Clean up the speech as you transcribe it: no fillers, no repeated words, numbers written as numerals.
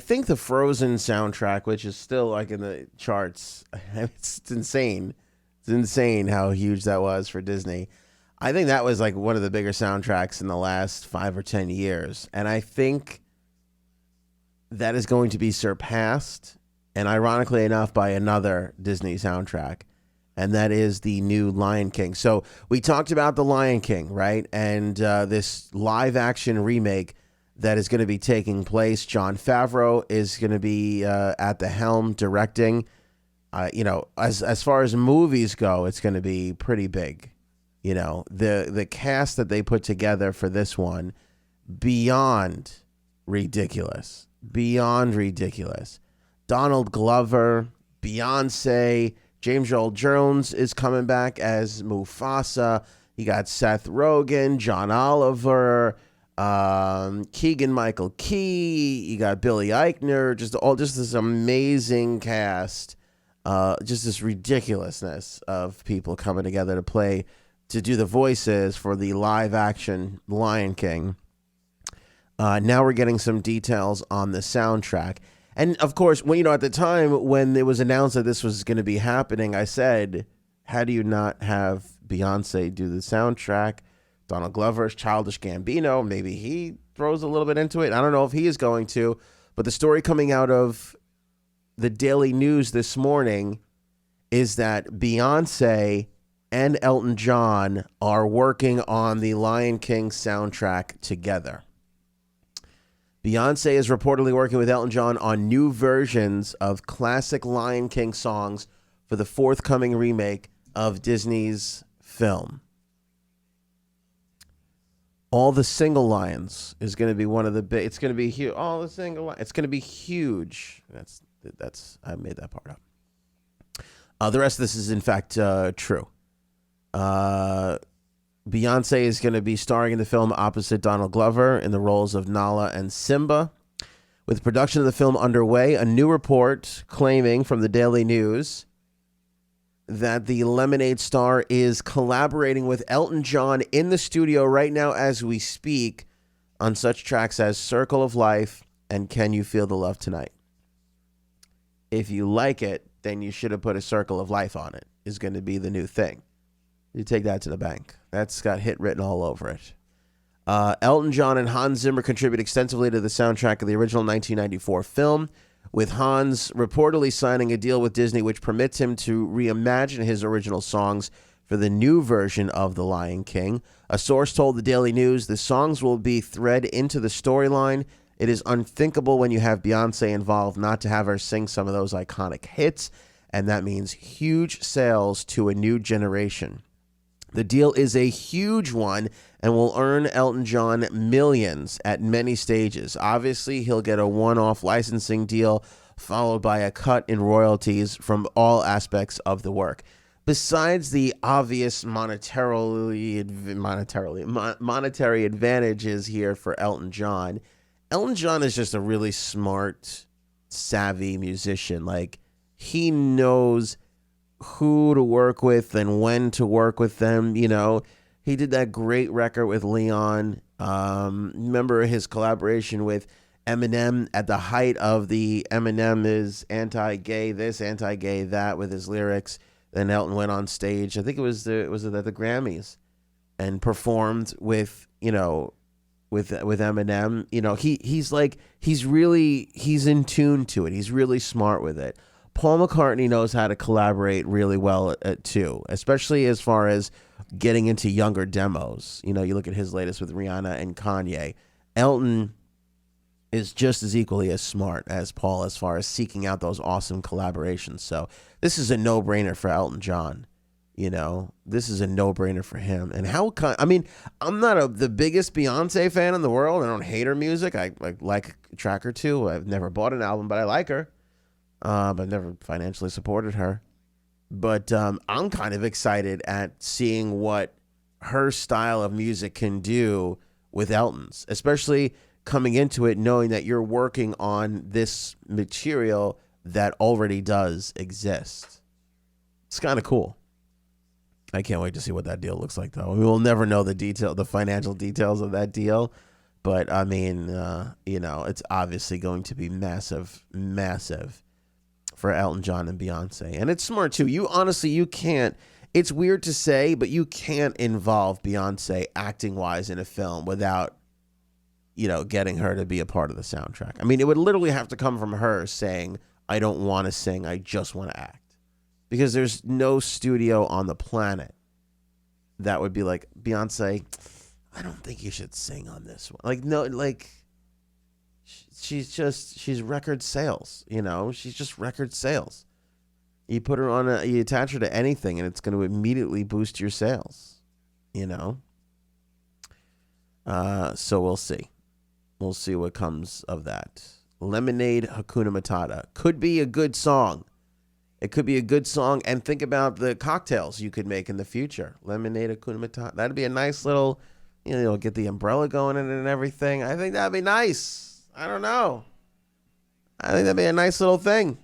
think the Frozen soundtrack, which is still like in the charts, it's insane. It's insane how huge that was for Disney. I think that was like one of the bigger soundtracks in the last 5 or 10 years. And I think that is going to be surpassed, and ironically enough, by another Disney soundtrack. And that is the new Lion King. So we talked about the Lion King, right? And this live action remake that is going to be taking place. Jon Favreau is going to be at the helm directing. As far as movies go, it's going to be pretty big. The cast that they put together for this one, beyond ridiculous. Beyond ridiculous. Donald Glover, Beyonce, James Earl Jones is coming back as Mufasa. You got Seth Rogen, John Oliver, Keegan-Michael Key. You got Billy Eichner. Just this amazing cast. Just this ridiculousness of people coming together to do the voices for the live action Lion King. Now we're getting some details on the soundtrack. And of course, at the time when it was announced that this was going to be happening, I said, how do you not have Beyonce do the soundtrack? Donald Glover's Childish Gambino, maybe he throws a little bit into it. I don't know if he is going to, but the story coming out of the Daily News this morning is that Beyonce and Elton John are working on the Lion King soundtrack together. Beyonce is reportedly working with Elton John on new versions of classic Lion King songs for the forthcoming remake of Disney's film. All the Single Lions is going to be one of the big. It's going to be huge. All the Single Lions. It's going to be huge. That's. I made that part up. The rest of this is in fact true. Beyonce is going to be starring in the film opposite Donald Glover in the roles of Nala and Simba. With production of the film underway, a new report claiming from the Daily News that the Lemonade star is collaborating with Elton John in the studio right now as we speak on such tracks as Circle of Life and Can You Feel the Love Tonight. If you like it, then you should have put a Circle of Life on it, is going to be the new thing. You take that to the bank. That's got hit written all over it. Elton John and Hans Zimmer contribute extensively to the soundtrack of the original 1994 film, with Hans reportedly signing a deal with Disney which permits him to reimagine his original songs for the new version of The Lion King. A source told the Daily News the songs will be thread into the storyline. It is unthinkable when you have Beyonce involved not to have her sing some of those iconic hits, and that means huge sales to a new generation. The deal is a huge one and will earn Elton John millions at many stages. Obviously, he'll get a one-off licensing deal followed by a cut in royalties from all aspects of the work. Besides the obvious monetary advantages here for Elton John is just a really smart, savvy musician. Like, he knows who to work with and when to work with them. He did that great record with Leon. Remember his collaboration with Eminem at the height of the Eminem is anti-gay this, anti-gay that with his lyrics. Then Elton went on stage. I think it was at the Grammys and performed with Eminem. He's in tune to it. He's really smart with it. Paul McCartney knows how to collaborate really well too, especially as far as getting into younger demos. You look at his latest with Rihanna and Kanye. Elton is just as equally as smart as Paul as far as seeking out those awesome collaborations. So this is a no-brainer for Elton John. This is a no-brainer for him. And I'm not the biggest Beyonce fan in the world. I don't hate her music. I like a track or two. I've never bought an album, but I like her. I've never financially supported her. But I'm kind of excited at seeing what her style of music can do with Elton's, especially coming into it knowing that you're working on this material that already does exist. It's kind of cool. I can't wait to see what that deal looks like, though. We will never know the financial details of that deal. But I mean, it's obviously going to be massive, massive for Elton John and Beyonce. And it's smart too. You can't, it's weird to say, but you can't involve Beyonce acting wise in a film without, getting her to be a part of the soundtrack. I mean, it would literally have to come from her saying, I don't want to sing, I just want to act. Because there's no studio on the planet that would be like, Beyonce, I don't think you should sing on this one. Like, no, like, she's record sales, She's just record sales. You put her on you attach her to anything and it's going to immediately boost your sales, So we'll see. We'll see what comes of that. Lemonade Hakuna Matata could be a good song. It could be a good song, and think about the cocktails you could make in the future. Lemonade Hakuna Matata. That'd be a nice little, get the umbrella going in it and everything. I think that'd be nice. I don't know. I think that'd be a nice little thing.